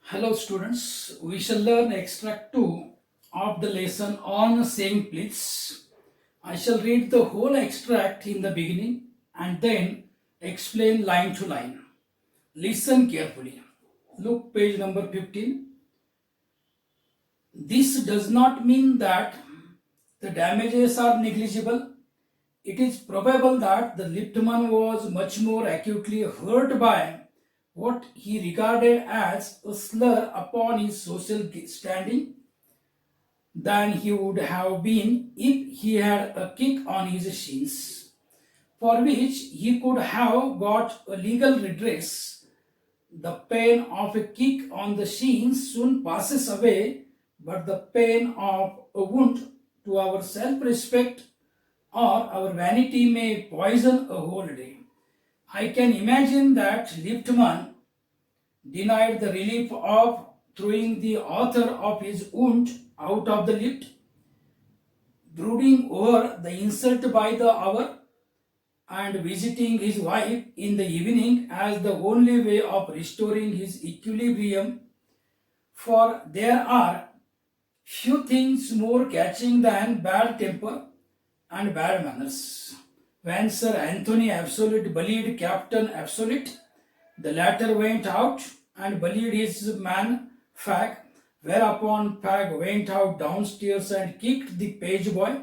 Hello students, we shall learn extract 2 of the lesson on saying please. I shall read the whole extract in the beginning and then explain line to line. Listen carefully. Look page number 15. This does not mean that the damages are negligible. It is probable that the liftman was much more acutely hurt by what he regarded as a slur upon his social standing than he would have been if he had a kick on his shins, for which he could have got a legal redress. The pain of a kick on the shins soon passes away, but the pain of a wound to our self respect or our vanity may poison a whole day. I can imagine that Liftman denied the relief of throwing the author of his wound out of the lift, brooding over the insult by the hour, and visiting his wife in the evening as the only way of restoring his equilibrium. For there are few things more catching than bad temper and bad manners. When Sir Anthony Absolute bullied Captain Absolute, the latter went out and bullied his man Fag, whereupon Fag went out downstairs and kicked the page boy.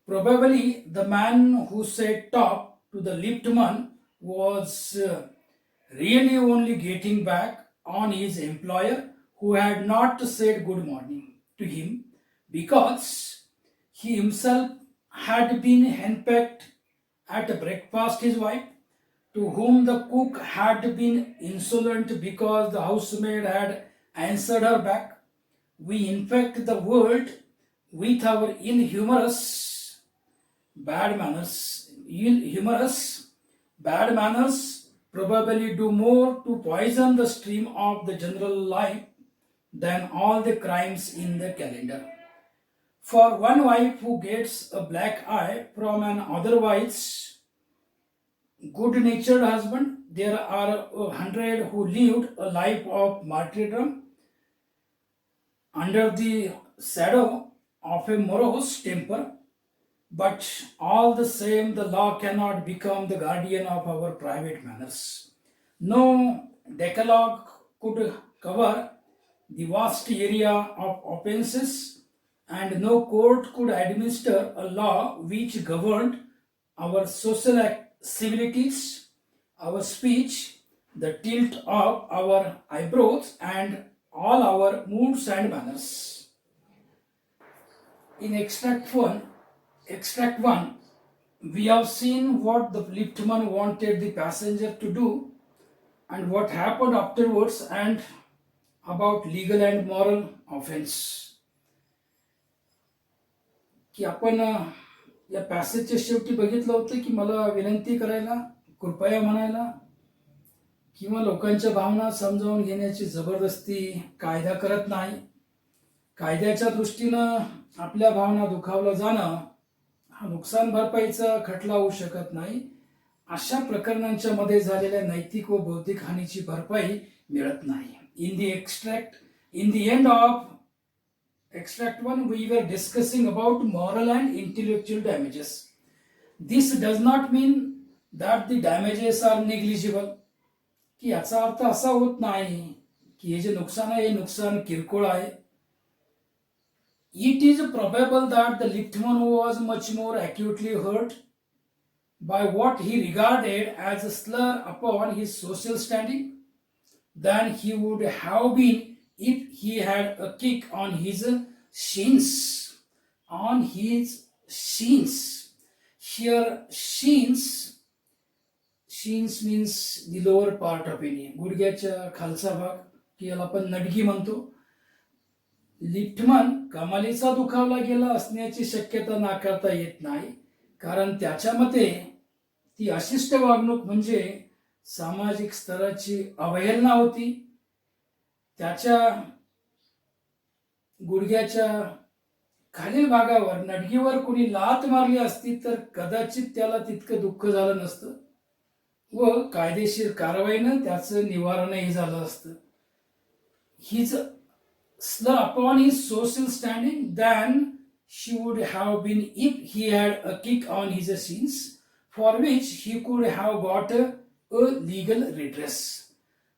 Probably the man who said top to the liftman was really only getting back on his employer who had not said good morning to him because he himself had been henpecked at breakfast his wife, to whom the cook had been insolent because the housemaid had answered her back. We infect the world with our inhumorous bad manners. Humorous bad manners probably do more to poison the stream of the general life than all the crimes in the calendar. For one wife who gets a black eye from an otherwise good-natured husband, there are 100 who lived a life of martyrdom under the shadow of a morose temper. But all the same, the law cannot become the guardian of our private manners. No decalogue could cover the vast area of offences, and no court could administer a law which governed our social civilities, our speech, the tilt of our eyebrows, and all our moods and manners. In extract 1, we have seen what the liftman wanted the passenger to do and what happened afterwards, and about legal and moral offense. की आपण या पॅसेजच्या शेवटी बघितलं होतं की मला विनंती करायला, कृपया म्हणायला किंवा लोकांच्या भावना समजावून घेण्याची जबरदस्ती कायदा करत नाही. कायद्याच्या दृष्टीनं आपल्या भावना दुखावलं जाणं हा नुकसान भरपाईचा खटला होऊ शकत नाही. अशा प्रकरणांच्या मध्ये झालेल्या नैतिक व बौद्धिक हानीची भरपाई मिळत नाही. In the end of extract 1, we were discussing about moral and intellectual damages. This does not mean that the damages are negligible. की याचा अर्थ असा होत नाही की हे जे नुकसान आहे हे नुकसान किरकोळ आहे. It is probable that the liftman was much more acutely hurt by what he regarded as a slur upon his social standing than he would have been if he had a kick on his shins. On his shins. Here, shins means the lower part of any. गुडघ्याच्या खालचा भाग की याला आपण नडगी म्हणतो. Liftman कमालीचा दुखावला गेला असण्याची शक्यता नाकारता येत नाही, कारण त्याच्या मते ती अशिष्ट वागणूक म्हणजे सामाजिक स्तराची अवहेलना होती. त्याच्या गुडघ्याच्या खालील भागावर नडगीवर कोणी लात मारली असती तर कदाचित त्याला तितकं दुःख झालं नसतं व कायदेशीर कारवाईनं त्याचं निवारणही झालं असतं. his slur upon his social standing than she would have been if he had a kick on his shins, for which he could have got a legal redress.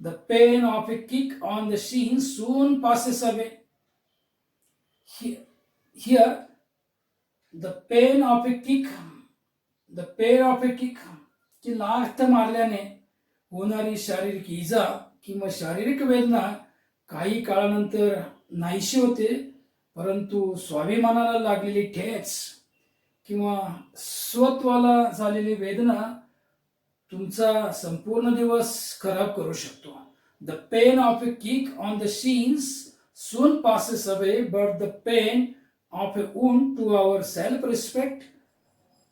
The pain of a kick on the shins soon passes away. Here, the pain of a kick, की लाथ मारल्याने होणारी शारीरिक इजा किंवा शारीरिक वेदना काही काळानंतर नाहीशी होते, परंतु स्वाभिमानाला लागलेली ठेच किंवा स्वत्वाला झालेली वेदना तुमचा संपूर्ण दिवस खराब करू शकतो. The pain of a kick on the shins soon passes away, but the pain of a wound to our self-respect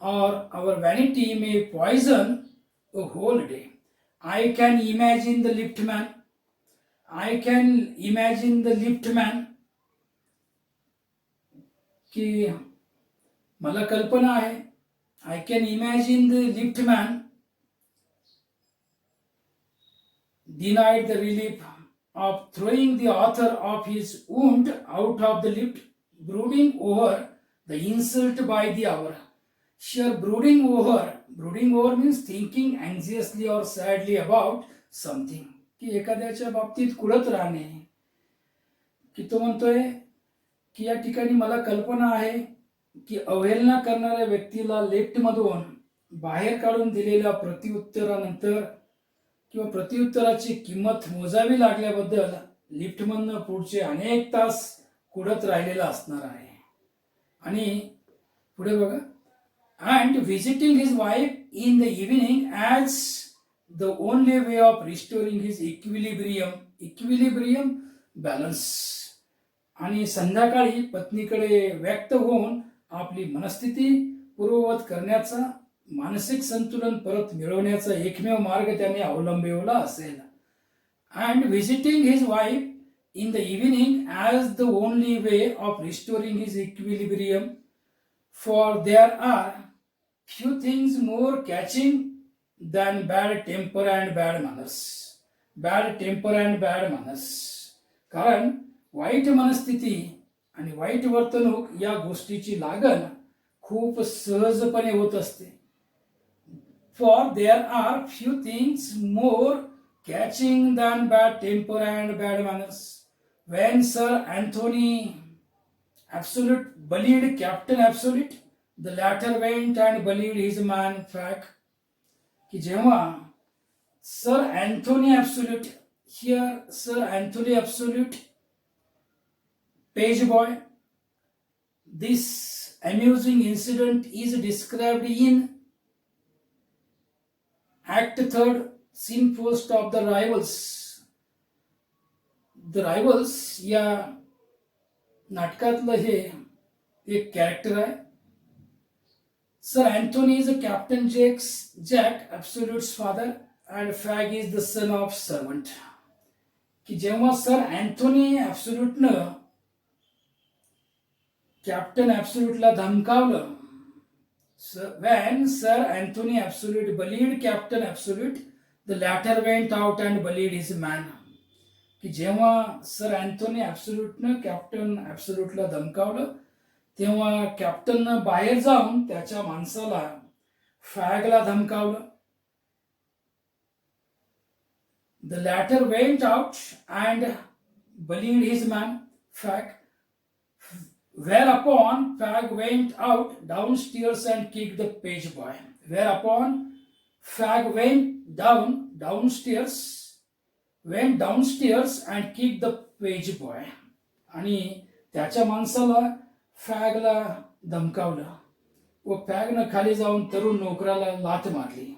or our vanity may poison a whole day. I can imagine the liftman. की मला कल्पना आहे. I can imagine the liftman denied the relief of throwing the author of his wound out of the lift, brooding over the insult by the hour. Here, brooding over means thinking anxiously or sadly about something. की एखाद्याच्या बाबतीत कुढत राहणे. की तो म्हणतोय की या ठिकाणी मला कल्पना आहे की अवहेलना करणाऱ्या व्यक्तीला लिफ्टमधून बाहेर काढून दिलेल्या प्रत्युत्तरानंतर किंवा प्रत्युत्तराची किंमत मोजावी लागल्याबद्दल लिफ्टमधनं पुढचे अनेक तास कुढत राहिलेला असणार आहे. आणि पुढे बघा, and visiting his wife in the evening as the only way of restoring his equilibrium balance. आणि संध्याकाळी पत्नीकडे व्यक्त होऊन आपली मनस्थिती पूर्ववत करण्याचा, मानसिक संतुलन परत मिळवण्याचा एकमेव मार्ग त्याने अवलंबिवला असेल. And visiting his wife in the evening as the only way of restoring his equilibrium, for there are few things more catching than bad temper and bad manners. कारण वाईट मनस्थिती आणि वाईट वर्तणूक या गोष्टीची लागण खूप सहजपणे होत असते. For there are few things more catching than bad temper and bad manners. When Sir Anthony Absolute bullied Captain Absolute, the latter went and bullied his man Fag. की जेव्हा Sir Anthony Absolute, here Sir Anthony Absolute, page boy, this amusing incident is described in Act 3rd, Scene 1st of The Rivals. The Rivals या नाटकातलं हे एक character आहे. Sir Anthony is Captain Jack Absolute's father and Fag is the son of servant. की जेव्हा Sir Anthony ॲब्सोल्यूटनं Captain ॲब्सोल्यूटला धमकावलं, when Sir Anthony Absolute bullied Captain Absolute, the latter went out and bullied his man. की जेव्हा Sir Anthony ॲब्सोल्यूटनं Captain ॲब्सोल्यूटला धमकावलं, तेव्हा कॅप्टननं बाहेर जाऊन त्याच्या माणसाला फॅगला धमकावलं. The latter went out and bullied his man, Fag. Whereupon Fag went out downstairs and kicked the page boy. Whereupon Fag went downstairs and kicked the page boy. आणि त्याच्या माणसाला फॅगला धमकावलं व फॅगनं खाली जाऊन तरुण नोकराला लाथ मारली.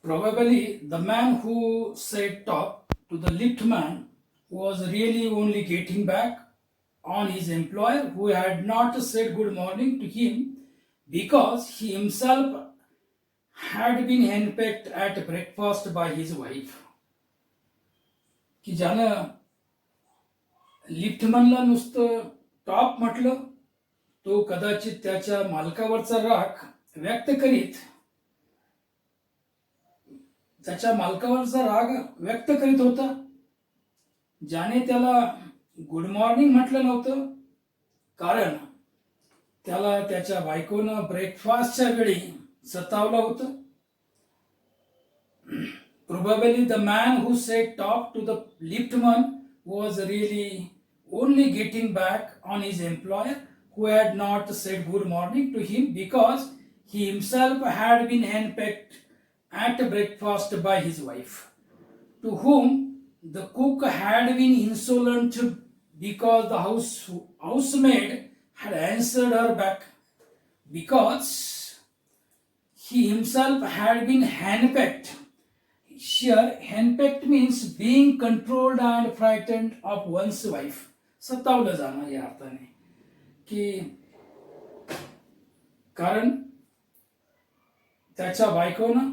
Probably the man who said talk to the liftman was really only getting back on his employer who had not said good morning to him because he himself had been henpecked at breakfast by his wife. की ज्यानं लिफ्टमनला नुसतं top म्हटलं, तो कदाचित त्याच्या मालकावरचा राग व्यक्त करीत होता. ज्याने त्याला गुड मॉर्निंग म्हटलं नव्हतं, कारण त्याला त्याच्या बायकोनं ब्रेकफास्टच्या वेळी सतावलं होतं. Probably the man who said talk to the liftman was really only getting back on his employer who had not said good morning to him because he himself had been handpicked at breakfast by his wife, to whom the cook had been insolent because the housemaid had answered her back because he himself had been handpicked. Here, handpicked means being controlled and frightened of one's wife. सतावलं जाणं या अर्थाने की कारण त्याच्या बायकोनं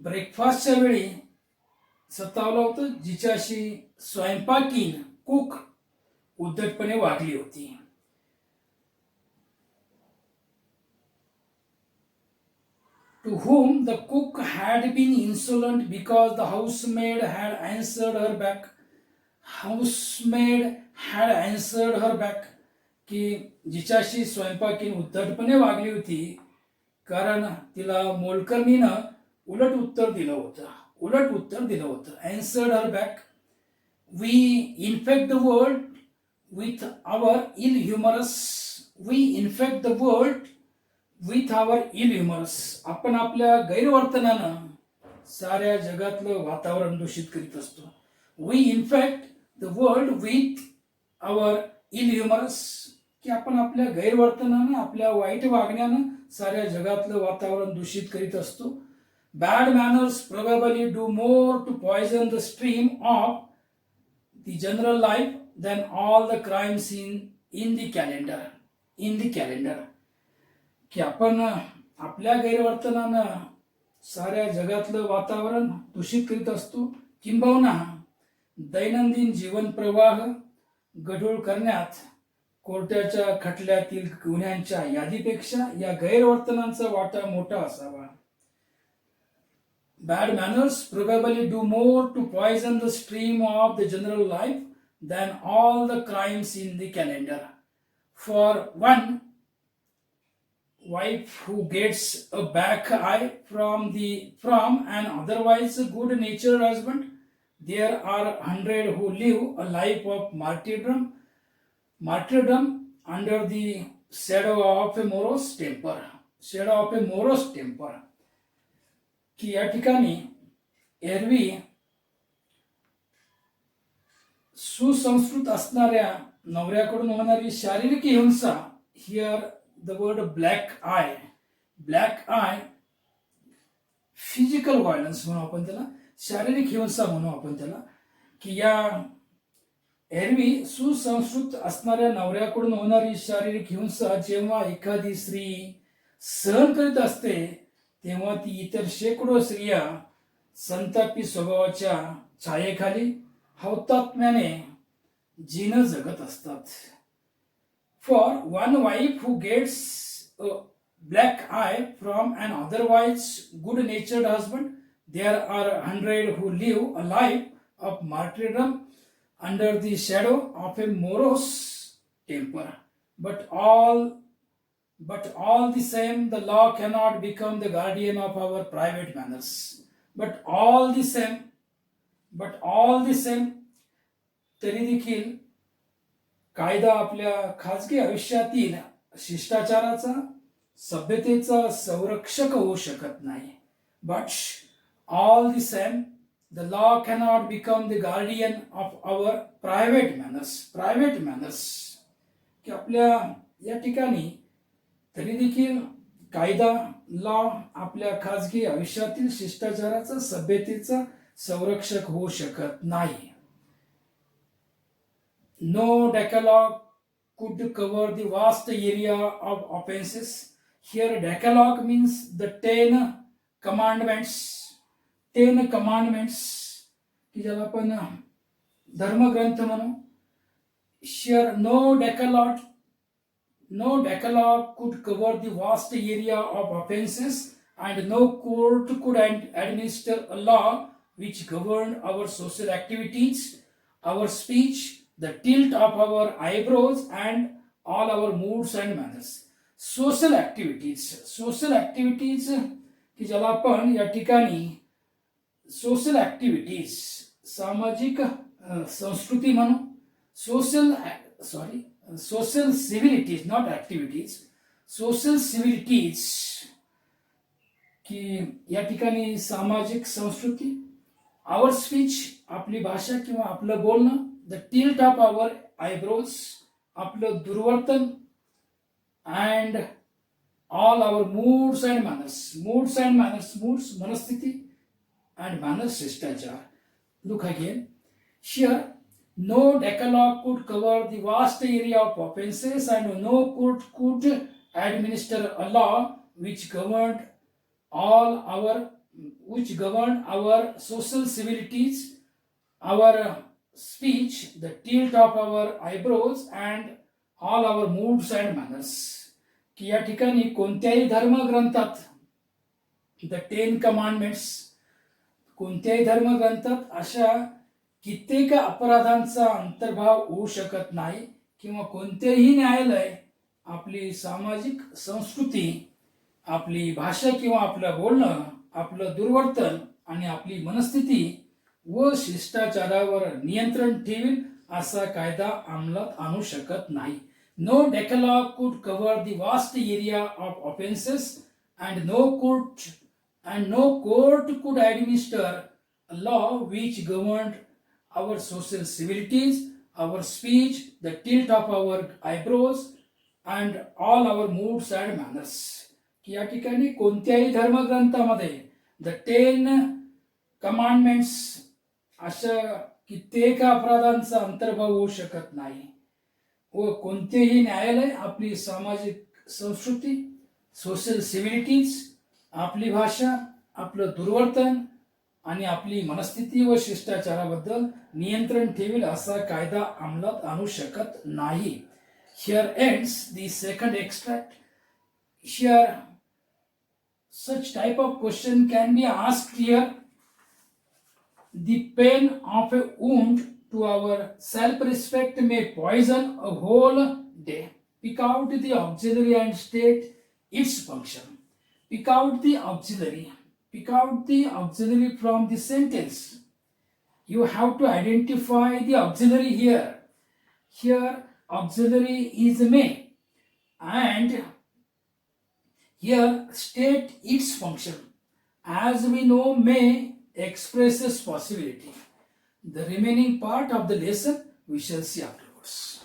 ब्रेकफास्टच्या वेळी सतावलं होतं, जिच्याशी स्वयंपाकीन cook उद्धटपणे वागली होती. To whom the cook had been insolent because the housemaid had answered her back. Housemaid had answered her back. की जिच्याशी स्वयंपाकीन उद्धटपणे वागली होती कारण तिला मोलकरणीनं उलट उत्तर दिलं होतं. Answered her back. We infect the world with our ill humorous. आपण आपल्या गैरवर्तनानं साऱ्या जगातलं वातावरण दूषित करीत असतो. We infect the world with our ill humorous. की आपण आपल्या गैरवर्तनानं, आपल्या वाईट वागण्यानं साऱ्या जगातलं वातावरण दूषित करीत असतो. Bad manners probably do more to poison the stream of the general life than all the crimes in the calendar. की आपण आपल्या गैरवर्तनानं साऱ्या जगातलं वातावरण दूषित करीत असतो, किंबहुना दैनंदिन जीवन प्रवाह गढूळ करण्यात कोर्टाच्या खटल्यातील गुन्ह्यांच्या यादीपेक्षा या गैरवर्तनांचा वाटा मोठा असावा. Bad manners probably do more to poison the stream of the general life than all the crimes in the calendar. For one wife who gets a back eye from an otherwise good-natured husband, there are 100 who live a life of martyrdom under the shadow of a morose temper. की या ठिकाणी एरवी सुसंस्कृत असणाऱ्या नवऱ्याकडून होणारी शारीरिक हिंसा, here the word black I physical violence म्हणू आपण त्याला, शारीरिक हिंसा म्हणू आपण त्याला, की या एरवी सुसंस्कृत असणाऱ्या नवऱ्याकडून होणारी शारीरिक हिंसा जेव्हा एखादी स्त्री सहन करीत असते तेव्हा ती इतर शेकडो स्त्रिया संतापी स्वभावाच्या छायेखाली हौतात्म्याने जीवन जगत असतात. For one wife who gets a black eye from an otherwise good-natured husband, there are 100 who live a life of martyrdom under the shadow of a morose temper. But all the same, the law cannot become the guardian of our private manners. But all the same, तरी देखील कायदा आपल्या खाजगी आयुष्यातील शिष्टाचाराचा, सभ्यतेचा संरक्षक होऊ शकत नाही. But all the same, the law cannot become the guardian of our private manners. की आपल्या या ठिकाणी तरी देखील कायदा, लॉ आपल्या खाजगी आयुष्यातील शिष्टाचाराचा, सभ्यतेचा संरक्षक होऊ शकत नाही. No decalogue could cover the vast area of offenses. Here decalogue means the 10 commandments, की ज्याला आपण धर्मग्रंथ म्हणू. Here no decalogue could cover the vast area of offenses, and no court could administer a law which governed our social activities our speech, the tilt of our eyebrows, and all our moods and manners. Social activities की ज्याला आपण या ठिकाणी social activities सामाजिक संस्कृती म्हणू. Social सिव्हिलिटीज, not activities, social सिव्हिलिटीज की या ठिकाणी सामाजिक संस्कृती. आवर स्पीच, आपली भाषा किंवा आपलं बोलणं. The tilt of our eyebrows, आपलं दुर्वर्तन. And all our moods and manners, moods मनस्थिती, अँड मॅनर्स शिष्टाचार. Look again here. No decalogue could cover the vast area of offences, and no court could administer a law which governed our social civilities, our speech, the tilt of our eyebrows, and all our moods and manners. की या ठिकाणी कोणत्याही धर्मग्रंथात, the 10 commandments, कोणत्याही धर्मग्रंथात अशा कित्येक अपराधांचा अंतर्भाव होऊ शकत नाही, किंवा कोणतेही न्यायालय आपली सामाजिक संस्कृती, आपली भाषा किंवा आपलं बोलणं, आपलं दुर्वर्तन आणि आपली मनस्थिती व शिष्टाचारावर नियंत्रण ठेवील असा कायदा अंमलात आणू शकत नाही. No decalogue could cover the vast area of offences, and no court could administer a law which governed our social civilities, our speech, the tilt of our eyebrows, and all our moods and manners. की या ठिकाणी कोणत्याही धर्मग्रंथामध्ये the 10 commandments अशा कित्येक अपराधांचा अंतर्भाव होऊ शकत नाही, व कोणतेही न्यायालय आपली सामाजिक संस्कृती, सोशल सिव्हिलिटीज, आपली भाषा, आपलं दुर्वर्तन आणि आपली मनस्थिती व शिष्टाचाराबद्दल नियंत्रण ठेवील असा कायदा अंमलात आणू शकत नाही. Here ends the second extract. Here such type of question can be asked here. The pain of a wound to our self-respect may poison a whole day. Pick out the auxiliary and state its function. Pick out the auxiliary from the sentence. You have to identify the auxiliary here. Here auxiliary is may, and here state its function. As we know, may expresses possibility. The remaining part of the lesson we shall see afterwards.